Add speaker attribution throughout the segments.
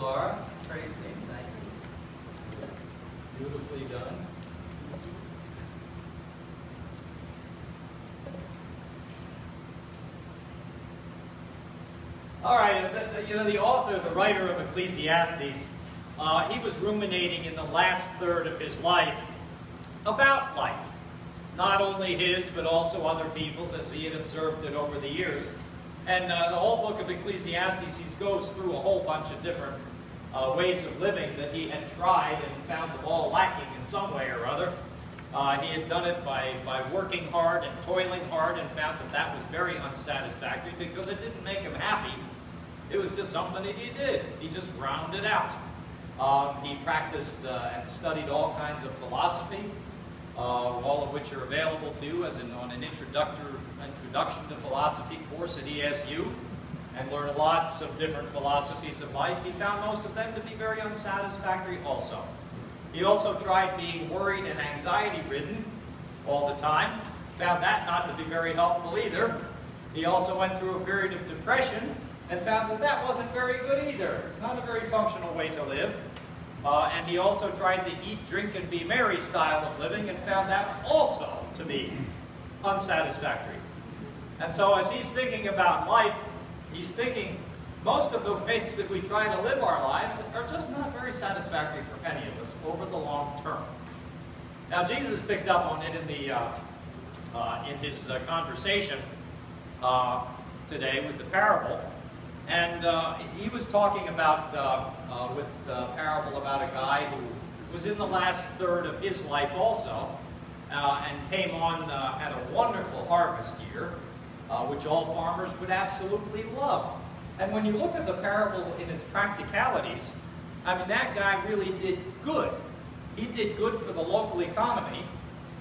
Speaker 1: Laura. Praise Him. Thank you. Beautifully done. All right, the author, the writer of Ecclesiastes, he was ruminating in the last third of his life about life. Not only his, but also other people's, as he had observed it over the years. And the whole book of Ecclesiastes, he goes through a whole bunch of different ways of living that he had tried and found them all lacking in some way or other. He had done it by working hard and toiling hard, and found that that was very unsatisfactory because it didn't make him happy. It was just something that he did. He just ground it out. He practiced and studied all kinds of philosophy, all of which are available to you as on an introduction to philosophy course at ESU, and learned lots of different philosophies of life. He found most of them to be very unsatisfactory also. He also tried being worried and anxiety-ridden all the time. Found that not to be very helpful either. He also went through a period of depression and found that that wasn't very good either. Not a very functional way to live. And he also tried the eat, drink, and be merry style of living and found that also to be unsatisfactory. And so as he's thinking about life, he's thinking most of the ways that we try to live our lives are just not very satisfactory for any of us over the long term. Now Jesus picked up on it in his conversation today with the parable. And he was talking about, with the parable about a guy who was in the last third of his life also, and came on at a wonderful harvest year, which all farmers would absolutely love. And when you look at the parable in its practicalities, I mean, that guy really did good. He did good for the local economy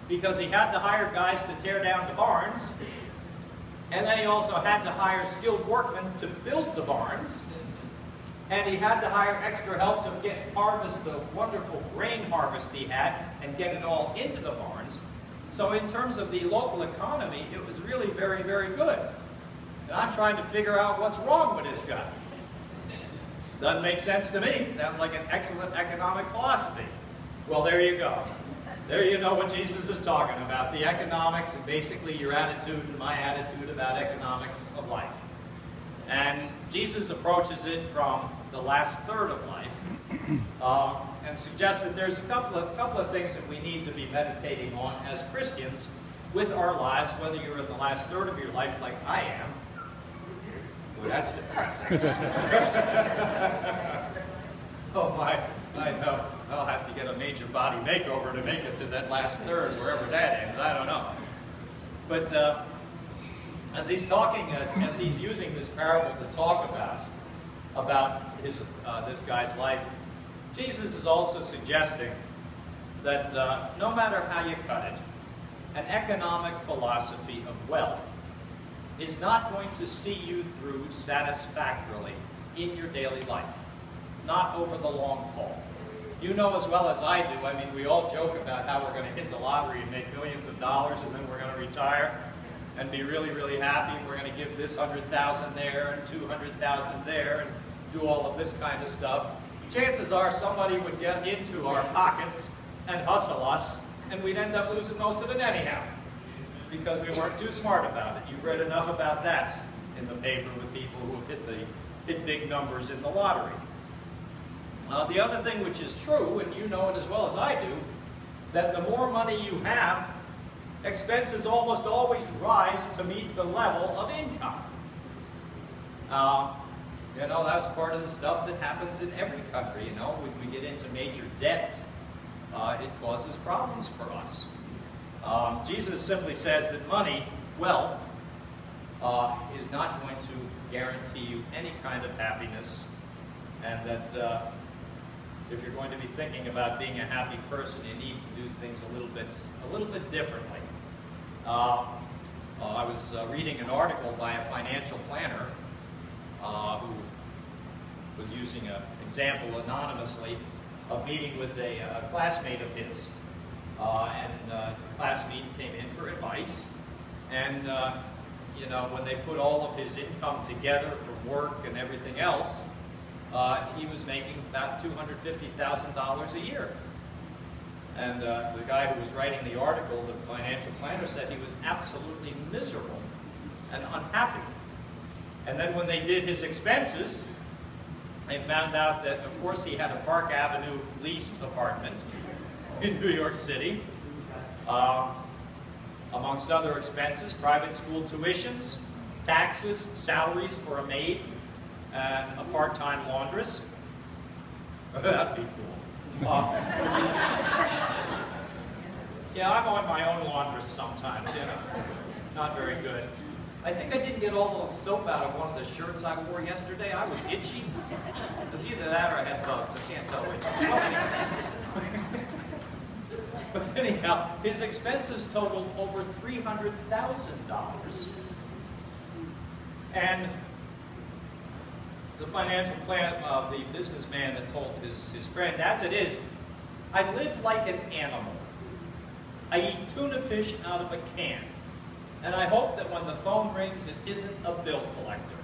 Speaker 1: because he had to hire guys to tear down the barns. And then he also had to hire skilled workmen to build the barns. And he had to hire extra help to harvest the wonderful grain harvest he had and get it all into the barns. So in terms of the local economy, it was really very, very good. And I'm trying to figure out what's wrong with this guy. Doesn't make sense to me. Sounds like an excellent economic philosophy. Well, there you go. There you know what Jesus is talking about, the economics and basically your attitude and my attitude about economics of life. And Jesus approaches it from the last third of life and suggests that there's a couple of things that we need to be meditating on as Christians with our lives, whether you're in the last third of your life like I am. Well, that's depressing. Oh my, I know. I'll have to get a major body makeover to make it to that last third, wherever that ends. I don't know. But as he's talking, as he's using this parable to talk about his this guy's life, Jesus is also suggesting that no matter how you cut it, an economic philosophy of wealth is not going to see you through satisfactorily in your daily life, not over the long haul. You know as well as I do, I mean, we all joke about how we're going to hit the lottery and make millions of dollars and then we're going to retire and be really, really happy. We're going to give this 100,000 there and 200,000 there and do all of this kind of stuff. Chances are somebody would get into our pockets and hustle us, and we'd end up losing most of it anyhow because we weren't too smart about it. You've read enough about that in the paper with people who have hit big numbers in the lottery. The other thing which is true, and you know it as well as I do, that the more money you have, expenses almost always rise to meet the level of income. You know, that's part of the stuff that happens in every country. You know, when we get into major debts, it causes problems for us. Jesus simply says that money, wealth, is not going to guarantee you any kind of happiness, and that if you're going to be thinking about being a happy person, you need to do things a little bit differently. I was reading an article by a financial planner who was using an example anonymously of meeting with a classmate of his. And the classmate came in for advice. And, you know, when they put all of his income together from work and everything else, he was making about $250,000 a year. And the guy who was writing the article, the financial planner, said he was absolutely miserable and unhappy. And then when they did his expenses, they found out that, of course, he had a Park Avenue leased apartment in New York City. Amongst other expenses, private school tuitions, taxes, salaries for a maid, and a part-time laundress. That'd be cool. Yeah, I'm on my own laundress sometimes, you know. Not very good. I think I didn't get all the soap out of one of the shirts I wore yesterday. I was itchy. It was either that or I had bugs. I can't tell which. But anyhow, his expenses totaled over $300,000. And the financial plan of the businessman had told his friend, as it is, I live like an animal. I eat tuna fish out of a can. And I hope that when the phone rings, it isn't a bill collector.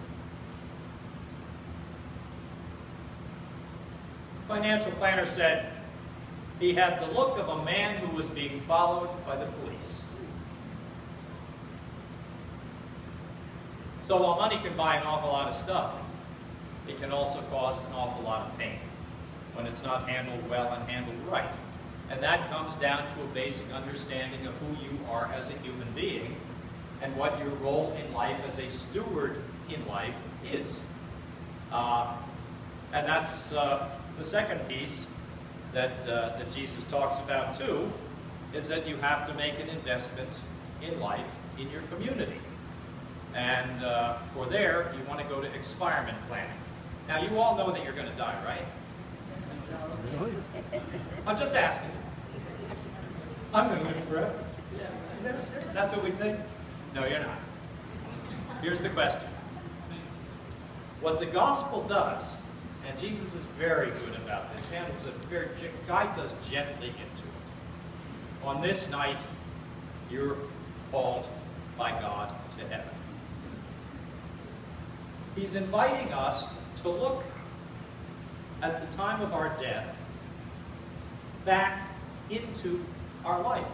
Speaker 1: The financial planner said he had the look of a man who was being followed by the police. So while money can buy an awful lot of stuff, it can also cause an awful lot of pain when it's not handled well and handled right. And that comes down to a basic understanding of who you are as a human being and what your role in life as a steward in life is. And that's the second piece that Jesus talks about too, is that you have to make an investment in life in your community. And for there, you want to go to expirement planning. Now, you all know that you're going to die, right? I'm just asking. I'm going to live forever. That's what we think? No, you're not. Here's the question. What the gospel does, and Jesus is very good about this, guides us gently into it. On this night, you're called by God to heaven. He's inviting us to look at the time of our death back into our life,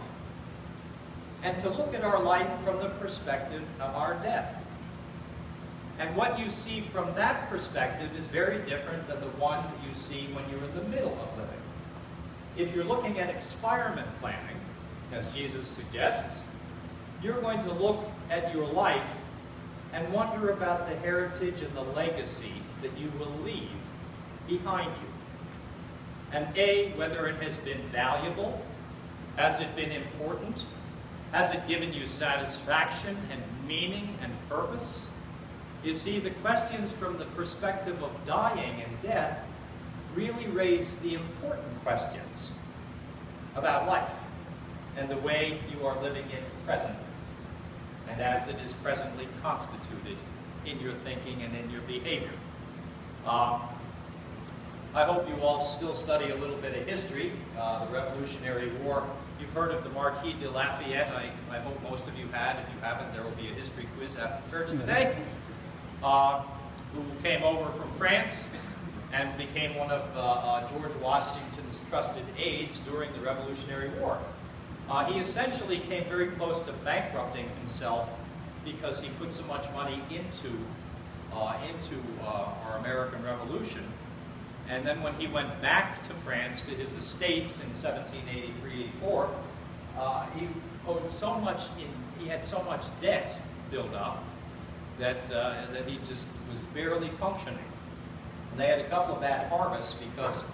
Speaker 1: and to look at our life from the perspective of our death. And what you see from that perspective is very different than the one you see when you're in the middle of living. If you're looking at expirement planning, as Jesus suggests, you're going to look at your life and wonder about the heritage and the legacy that you will leave behind you. And whether it has been valuable, has it been important, has it given you satisfaction and meaning and purpose? You see, the questions from the perspective of dying and death really raise the important questions about life and the way you are living it presently, and as it is presently constituted in your thinking and in your behavior. I hope you all still study a little bit of history, the Revolutionary War. You've heard of the Marquis de Lafayette. I hope most of you had. If you haven't, there will be a history quiz after church today. Who came over from France and became one of George Washington's trusted aides during the Revolutionary War. He essentially came very close to bankrupting himself because he put so much money into our American Revolution. And then when he went back to France, to his estates in 1783-84, he owed so much, he had so much debt built up that he just was barely functioning. And they had a couple of bad harvests because,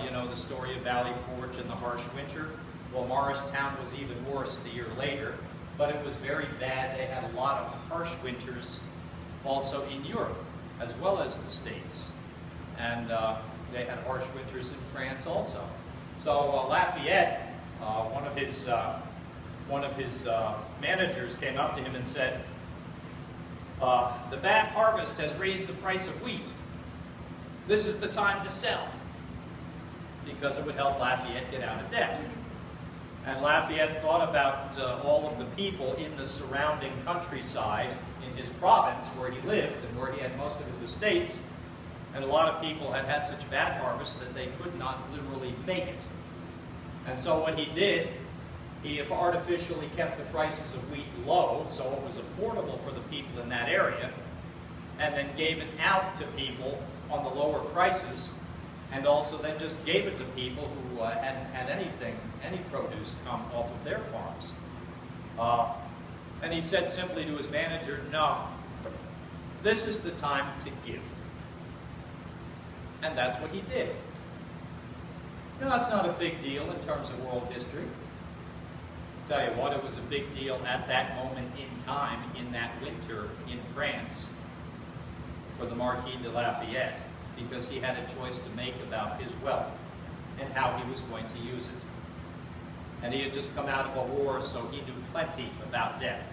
Speaker 1: you know, the story of Valley Forge and the harsh winter. Well, Morristown was even worse the year later, but it was very bad. They had a lot of harsh winters also in Europe, as well as the States. And they had harsh winters in France also. So Lafayette, one of his managers came up to him and said, the bad harvest has raised the price of wheat. This is the time to sell, because it would help Lafayette get out of debt. And Lafayette thought about all of the people in the surrounding countryside in his province where he lived and where he had most of his estates. And a lot of people had had such bad harvests that they could not literally make it. And so what he did, he artificially kept the prices of wheat low so it was affordable for the people in that area, and then gave it out to people on the lower prices, and also then just gave it to people who hadn't had any produce come off of their farms. And he said simply to his manager, no, this is the time to give. And that's what he did. Now, that's not a big deal in terms of world history. Tell you what, it was a big deal at that moment in time, in that winter in France, for the Marquis de Lafayette, because he had a choice to make about his wealth and how he was going to use it. And he had just come out of a war, so he knew plenty about death.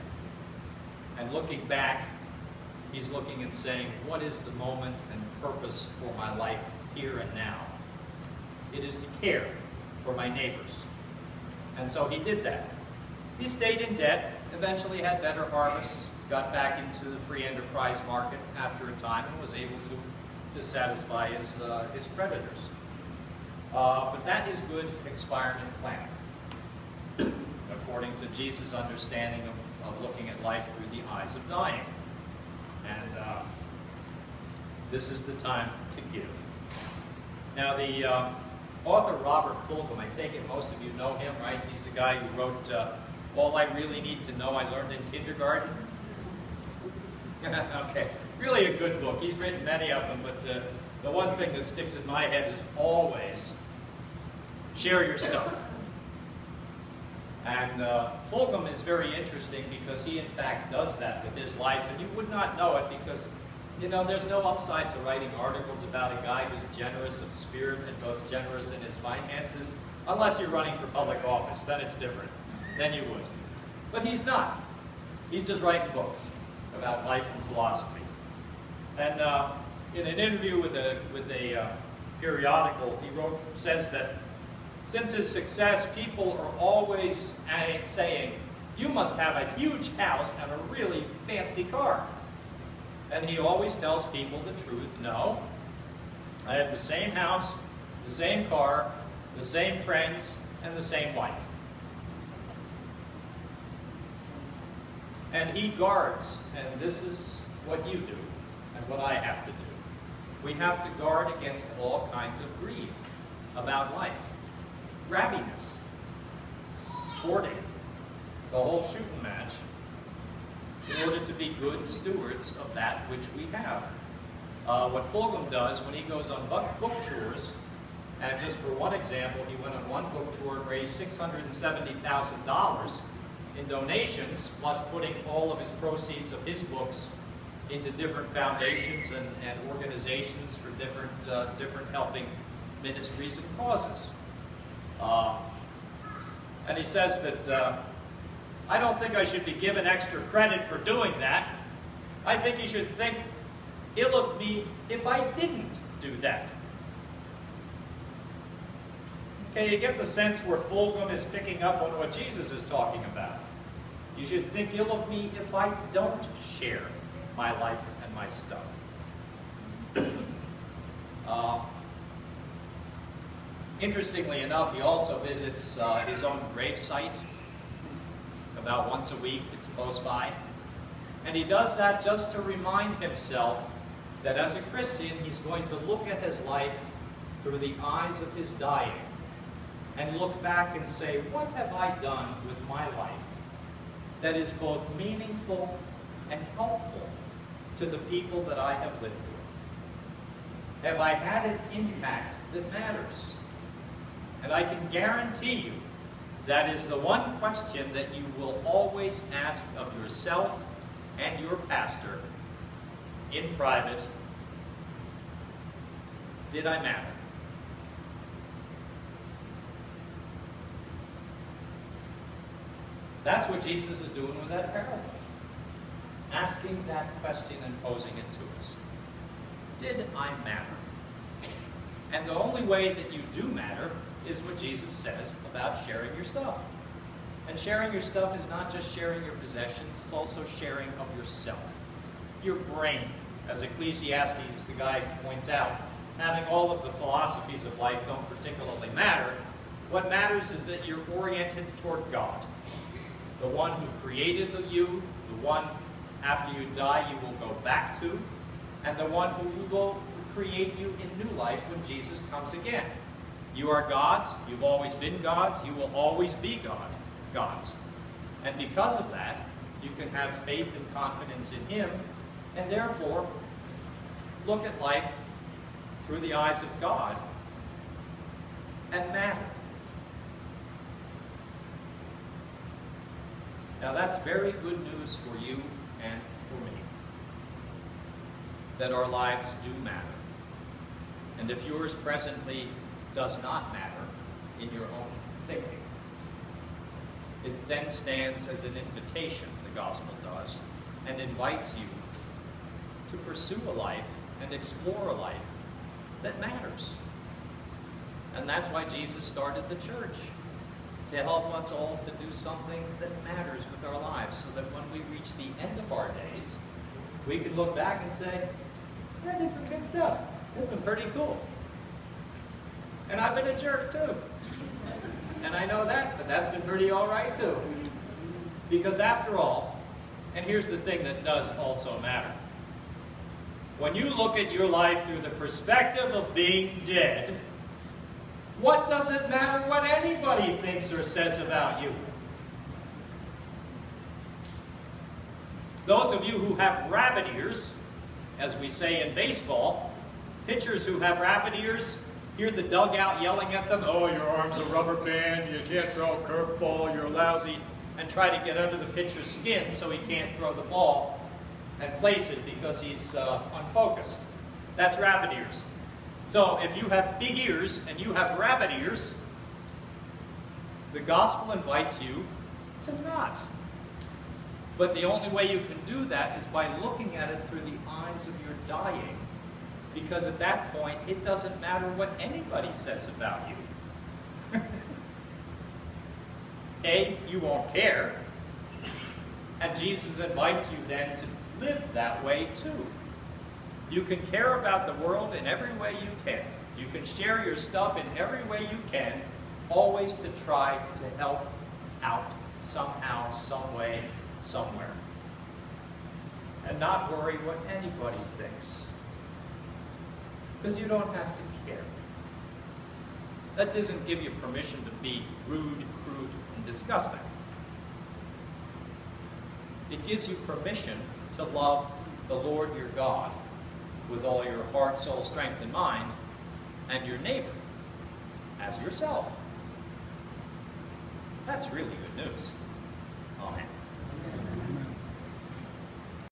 Speaker 1: And looking back, he's looking and saying, what is the moment and purpose for my life here and now? It is to care for my neighbors. And so he did that. He stayed in debt, eventually had better harvests, got back into the free enterprise market after a time, and was able to satisfy his creditors. But that is good experiment planning, according to Jesus' understanding of looking at life through the eyes of dying. And this is the time to give. Now, the author Robert Fulghum, I take it most of you know him, right? He's the guy who wrote All I Really Need to Know I Learned in Kindergarten. Okay, really a good book. He's written many of them, but the one thing that sticks in my head is always share your stuff. And Fulghum is very interesting because he in fact does that with his life, and you would not know it because, you know, there's no upside to writing articles about a guy who's generous of spirit and both generous in his finances, unless you're running for public office. Then it's different. Then you would. But he's not. He's just writing books about life and philosophy. And in an interview with a periodical, he says that since his success, people are always saying, you must have a huge house and a really fancy car. And he always tells people the truth, no, I have the same house, the same car, the same friends, and the same wife. And he guards, and this is what you do, and what I have to do. We have to guard against all kinds of greed about life. Grabbiness, hoarding, the whole shooting match, in order to be good stewards of that which we have. What Fulghum does when he goes on book tours, and just for one example, he went on one book tour and raised $670,000 in donations, plus putting all of his proceeds of his books into different foundations and organizations for different helping ministries and causes. And he says that, I don't think I should be given extra credit for doing that. I think you should think ill of me if I didn't do that. Okay, you get the sense where Fulghum is picking up on what Jesus is talking about. You should think ill of me if I don't share my life and my stuff. Interestingly enough, he also visits his own gravesite about once a week. It's close by. And he does that just to remind himself that as a Christian, he's going to look at his life through the eyes of his dying and look back and say, what have I done with my life that is both meaningful and helpful to the people that I have lived with? Have I had an impact that matters? And I can guarantee you that is the one question that you will always ask of yourself and your pastor in private. Did I matter? That's what Jesus is doing with that parable. Asking that question and posing it to us. Did I matter? And the only way that you do matter is what Jesus says about sharing your stuff. And sharing your stuff is not just sharing your possessions, it's also sharing of yourself. Your brain, As Ecclesiastes, the guy points out, having all of the philosophies of life don't particularly matter. What matters is that you're oriented toward God, the one who created you, the one after you die you will go back to, and the one who will create you in new life when Jesus comes again. You are God's, you've always been God's, you will always be God's. And because of that, you can have faith and confidence in Him, and therefore look at life through the eyes of God and matter. Now that's very good news for you and for me, that our lives do matter. And if yours presently does not matter in your own thinking, it then stands as an invitation, the gospel does, and invites you to pursue a life and explore a life that matters. And that's why Jesus started the church, to help us all to do something that matters with our lives, so that when we reach the end of our days, we can look back and say, I did some good stuff. It's been pretty cool. And I've been a jerk too. And I know that, but that's been pretty all right too. Because after all, and here's the thing that does also matter. When you look at your life through the perspective of being dead, what does it matter what anybody thinks or says about you? Those of you who have rabbit ears, as we say in baseball, pitchers who have rabbit ears hear the dugout yelling at them, oh, your arm's a rubber band, you can't throw a curveball, you're lousy, and try to get under the pitcher's skin so he can't throw the ball and place it because he's unfocused. That's rabbit ears. So if you have big ears and you have rabbit ears, the gospel invites you to not. But the only way you can do that is by looking at it through the eyes of your dying. Because at that point, it doesn't matter what anybody says about you. A, you won't care. And Jesus invites you then to live that way too. You can care about the world in every way you can. You can share your stuff in every way you can, always to try to help out somehow, some way, somewhere. And not worry what anybody thinks. Because you don't have to care. That doesn't give you permission to be rude, crude, and disgusting. It gives you permission to love the Lord your God with all your heart, soul, strength, and mind, and your neighbor as yourself. That's really good news. Amen.